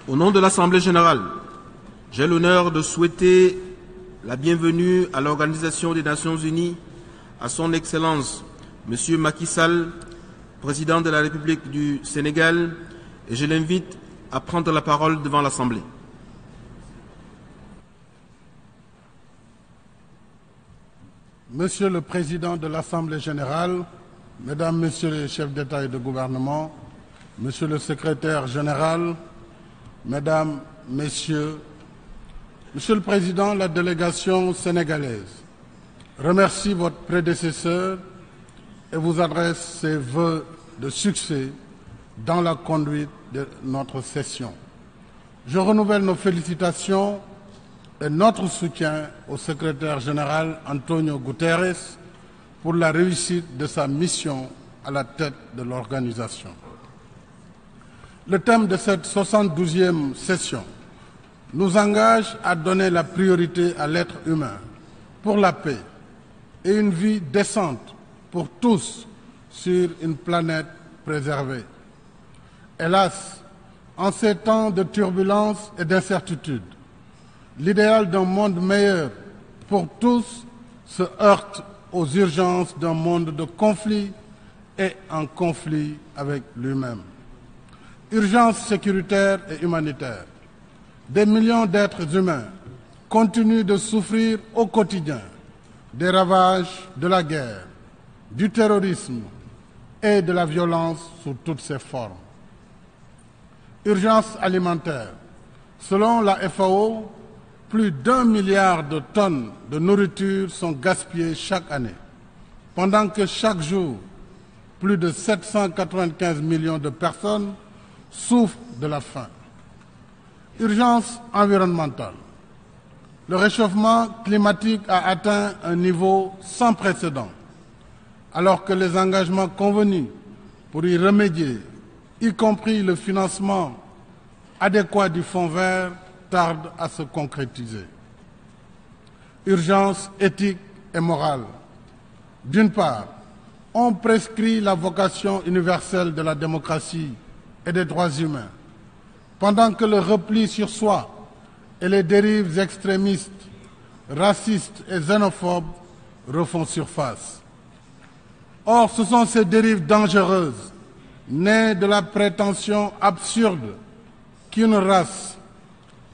Au nom de l'Assemblée générale, j'ai l'honneur de souhaiter la bienvenue à l'Organisation des Nations Unies à son Excellence, M. Macky Sall, Président de la République du Sénégal, et je l'invite à prendre la parole devant l'Assemblée. Monsieur le Président de l'Assemblée générale, Mesdames, Messieurs les chefs d'État et de gouvernement, Monsieur le Secrétaire général, Mesdames, Messieurs, Monsieur le Président, la délégation sénégalaise remercie votre prédécesseur et vous adresse ses vœux de succès dans la conduite de notre session. Je renouvelle nos félicitations et notre soutien au secrétaire général Antonio Guterres pour la réussite de sa mission à la tête de l'organisation. Le thème de cette 72e session nous engage à donner la priorité à l'être humain pour la paix et une vie décente pour tous sur une planète préservée. Hélas, en ces temps de turbulences et d'incertitudes, l'idéal d'un monde meilleur pour tous se heurte aux urgences d'un monde de conflit et en conflit avec lui-même. Urgence sécuritaire et humanitaire. Des millions d'êtres humains continuent de souffrir au quotidien des ravages de la guerre, du terrorisme et de la violence sous toutes ses formes. Urgence alimentaire. Selon la FAO, plus d'1 milliard de tonnes de nourriture sont gaspillées chaque année, pendant que chaque jour, plus de 795 millions de personnes souffrent de la faim. Urgence environnementale. Le réchauffement climatique a atteint un niveau sans précédent, alors que les engagements convenus pour y remédier, y compris le financement adéquat du Fonds vert, tardent à se concrétiser. Urgence éthique et morale. D'une part, on prescrit la vocation universelle de la démocratie et des droits humains, pendant que le repli sur soi et les dérives extrémistes, racistes et xénophobes refont surface. Or, ce sont ces dérives dangereuses, nées de la prétention absurde qu'une race,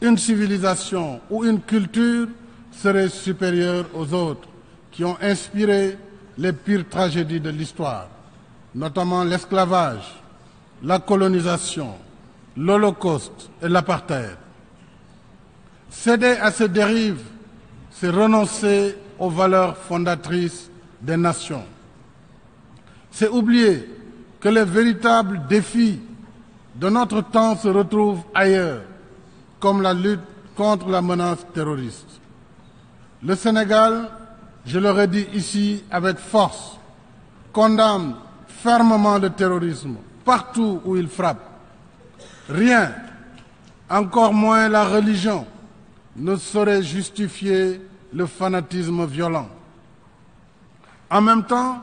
une civilisation ou une culture serait supérieure aux autres, qui ont inspiré les pires tragédies de l'histoire, notamment l'esclavage, la colonisation, l'Holocauste et l'apartheid. Céder à ces dérives, c'est renoncer aux valeurs fondatrices des nations. C'est oublier que les véritables défis de notre temps se retrouvent ailleurs, comme la lutte contre la menace terroriste. Le Sénégal, je le redis ici avec force, condamne fermement le terrorisme partout où il frappe. Rien, encore moins la religion, ne saurait justifier le fanatisme violent. En même temps,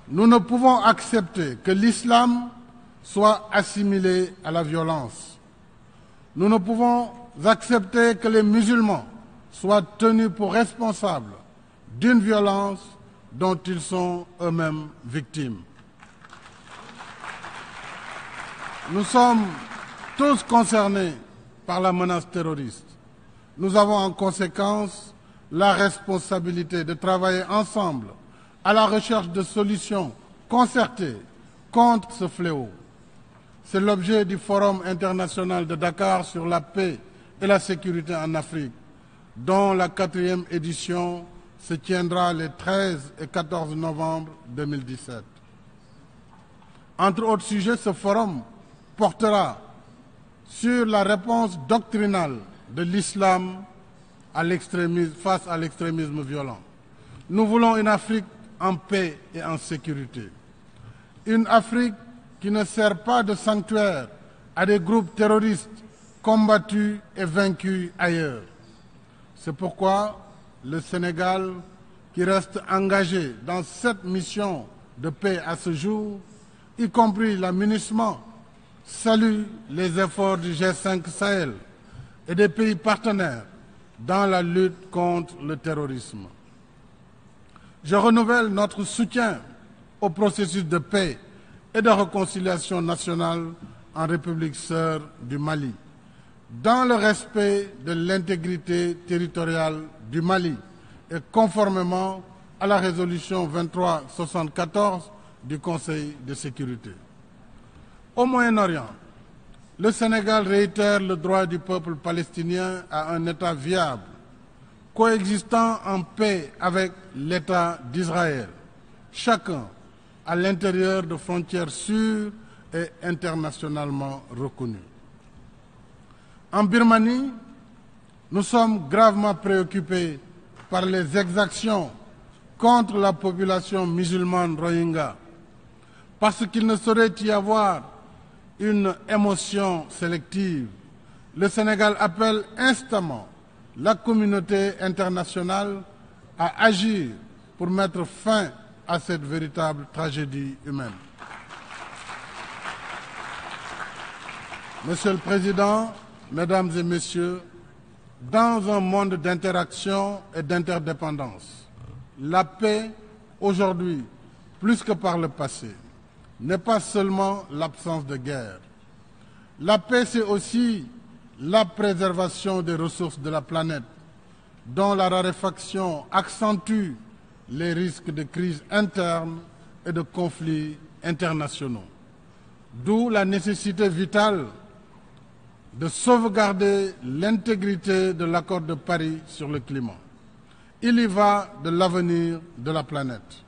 nous ne pouvons accepter que l'islam soit assimilé à la violence. Nous ne pouvons accepter que les musulmans soient tenus pour responsables d'une violence dont ils sont eux-mêmes victimes. Nous sommes tous concernés par la menace terroriste. Nous avons en conséquence la responsabilité de travailler ensemble à la recherche de solutions concertées contre ce fléau. C'est l'objet du Forum international de Dakar sur la paix et la sécurité en Afrique, dont la 4e édition se tiendra les 13 et 14 novembre 2017. Entre autres sujets, ce forum portera sur la réponse doctrinale de l'islam face à l'extrémisme violent. Nous voulons une Afrique en paix et en sécurité. Une Afrique qui ne sert pas de sanctuaire à des groupes terroristes combattus et vaincus ailleurs. C'est pourquoi le Sénégal, qui reste engagé dans cette mission de paix à ce jour, y compris l'aménagement, salue les efforts du G5 Sahel et des pays partenaires dans la lutte contre le terrorisme. Je renouvelle notre soutien au processus de paix et de réconciliation nationale en République sœur du Mali, dans le respect de l'intégrité territoriale du Mali et conformément à la résolution 2374 du Conseil de sécurité. Au Moyen-Orient, le Sénégal réitère le droit du peuple palestinien à un État viable, coexistant en paix avec l'État d'Israël, chacun à l'intérieur de frontières sûres et internationalement reconnues. En Birmanie, nous sommes gravement préoccupés par les exactions contre la population musulmane rohingya, parce qu'il ne saurait y avoir une émotion sélective. Le Sénégal appelle instamment la communauté internationale à agir pour mettre fin à cette véritable tragédie humaine. Monsieur le Président, Mesdames et Messieurs, dans un monde d'interaction et d'interdépendance, la paix, aujourd'hui, plus que par le passé, n'est pas seulement l'absence de guerre. La paix, c'est aussi la préservation des ressources de la planète, dont la raréfaction accentue les risques de crise interne et de conflits internationaux. D'où la nécessité vitale de sauvegarder l'intégrité de l'accord de Paris sur le climat. Il y va de l'avenir de la planète.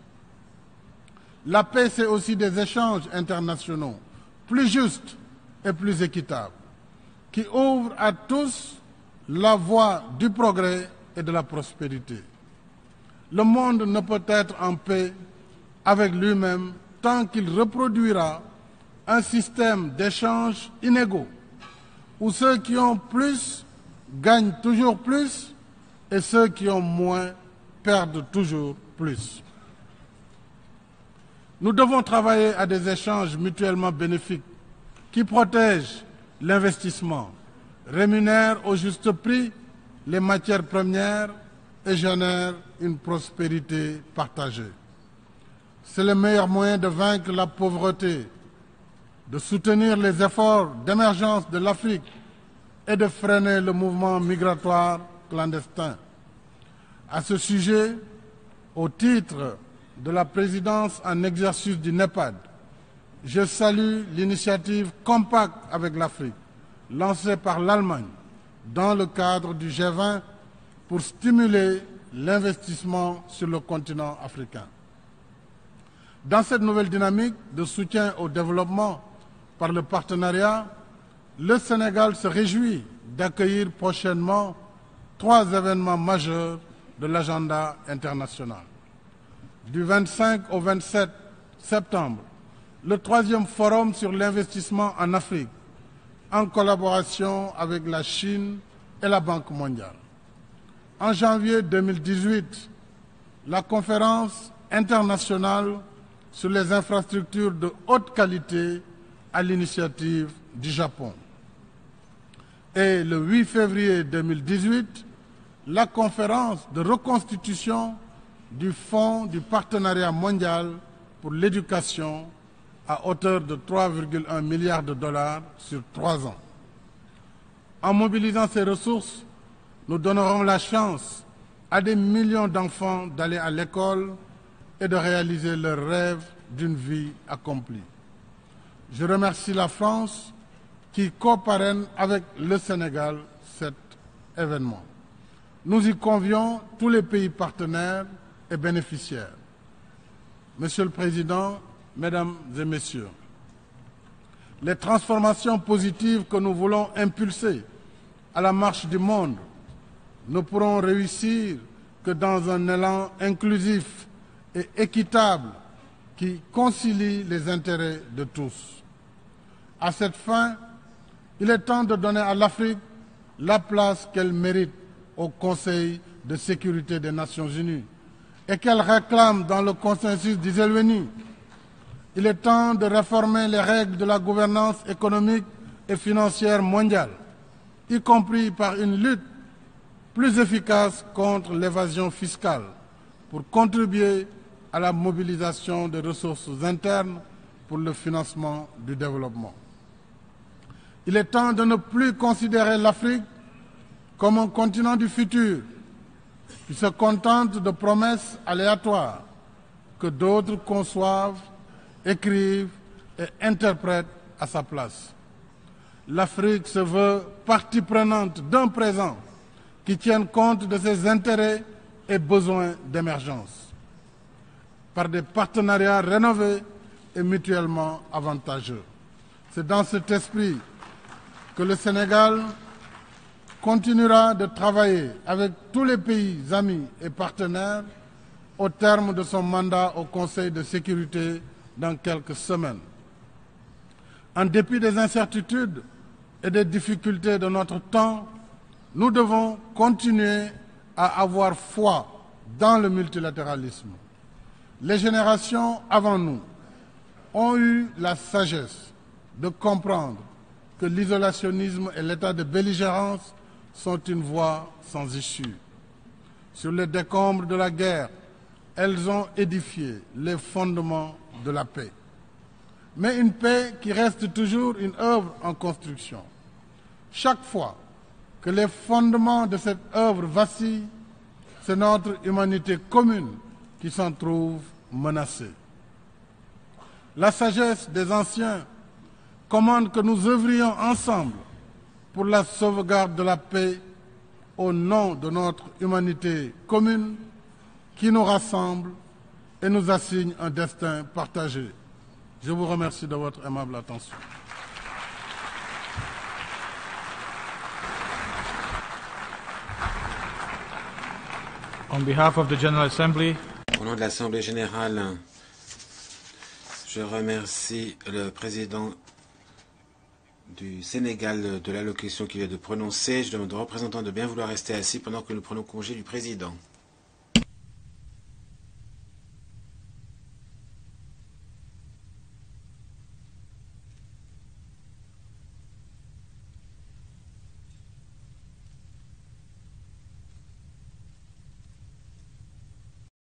La paix, c'est aussi des échanges internationaux plus justes et plus équitables, qui ouvrent à tous la voie du progrès et de la prospérité. Le monde ne peut être en paix avec lui-même tant qu'il reproduira un système d'échanges inégaux, où ceux qui ont plus gagnent toujours plus et ceux qui ont moins perdent toujours plus. Nous devons travailler à des échanges mutuellement bénéfiques qui protègent l'investissement, rémunèrent au juste prix les matières premières et génèrent une prospérité partagée. C'est le meilleur moyen de vaincre la pauvreté, de soutenir les efforts d'émergence de l'Afrique et de freiner le mouvement migratoire clandestin. À ce sujet, au titre de la présidence en exercice du NEPAD, je salue l'initiative Compact avec l'Afrique, lancée par l'Allemagne dans le cadre du G20 pour stimuler l'investissement sur le continent africain. Dans cette nouvelle dynamique de soutien au développement par le partenariat, le Sénégal se réjouit d'accueillir prochainement 3 événements majeurs de l'agenda international. Du 25 au 27 septembre, le 3e forum sur l'investissement en Afrique, en collaboration avec la Chine et la Banque mondiale. En janvier 2018, la conférence internationale sur les infrastructures de haute qualité à l'initiative du Japon. Et le 8 février 2018, la conférence de reconstitution du Fonds du partenariat mondial pour l'éducation à hauteur de 3,1 milliards de dollars sur 3 ans. En mobilisant ces ressources, nous donnerons la chance à des millions d'enfants d'aller à l'école et de réaliser leur rêve d'une vie accomplie. Je remercie la France qui coparraine avec le Sénégal cet événement. Nous y convions tous les pays partenaires et bénéficiaires. Monsieur le Président, Mesdames et Messieurs, les transformations positives que nous voulons impulser à la marche du monde ne pourront réussir que dans un élan inclusif et équitable qui concilie les intérêts de tous. À cette fin, il est temps de donner à l'Afrique la place qu'elle mérite au Conseil de sécurité des Nations Unies et qu'elle réclame dans le consensus d'Iselweni. Il est temps de réformer les règles de la gouvernance économique et financière mondiale, y compris par une lutte plus efficace contre l'évasion fiscale, pour contribuer à la mobilisation des ressources internes pour le financement du développement. Il est temps de ne plus considérer l'Afrique comme un continent du futur qui se contente de promesses aléatoires que d'autres conçoivent, écrivent et interprètent à sa place. L'Afrique se veut partie prenante d'un présent qui tienne compte de ses intérêts et besoins d'émergence, par des partenariats rénovés et mutuellement avantageux. C'est dans cet esprit que le Sénégal continuera de travailler avec tous les pays amis et partenaires au terme de son mandat au Conseil de sécurité dans quelques semaines. En dépit des incertitudes et des difficultés de notre temps, nous devons continuer à avoir foi dans le multilatéralisme. Les générations avant nous ont eu la sagesse de comprendre que l'isolationnisme et l'état de belligérance sont une voie sans issue. Sur les décombres de la guerre, elles ont édifié les fondements de la paix. Mais une paix qui reste toujours une œuvre en construction. Chaque fois que les fondements de cette œuvre vacillent, c'est notre humanité commune qui s'en trouve menacée. La sagesse des anciens commande que nous œuvrions ensemble pour la sauvegarde de la paix au nom de notre humanité commune qui nous rassemble et nous assigne un destin partagé. Je vous remercie de votre aimable attention. On behalf of the General Assembly, au nom de l'Assemblée générale, je remercie le président du Sénégal de l'allocution qu'il vient de prononcer. Je demande aux représentants de bien vouloir rester assis pendant que nous prenons congé du président.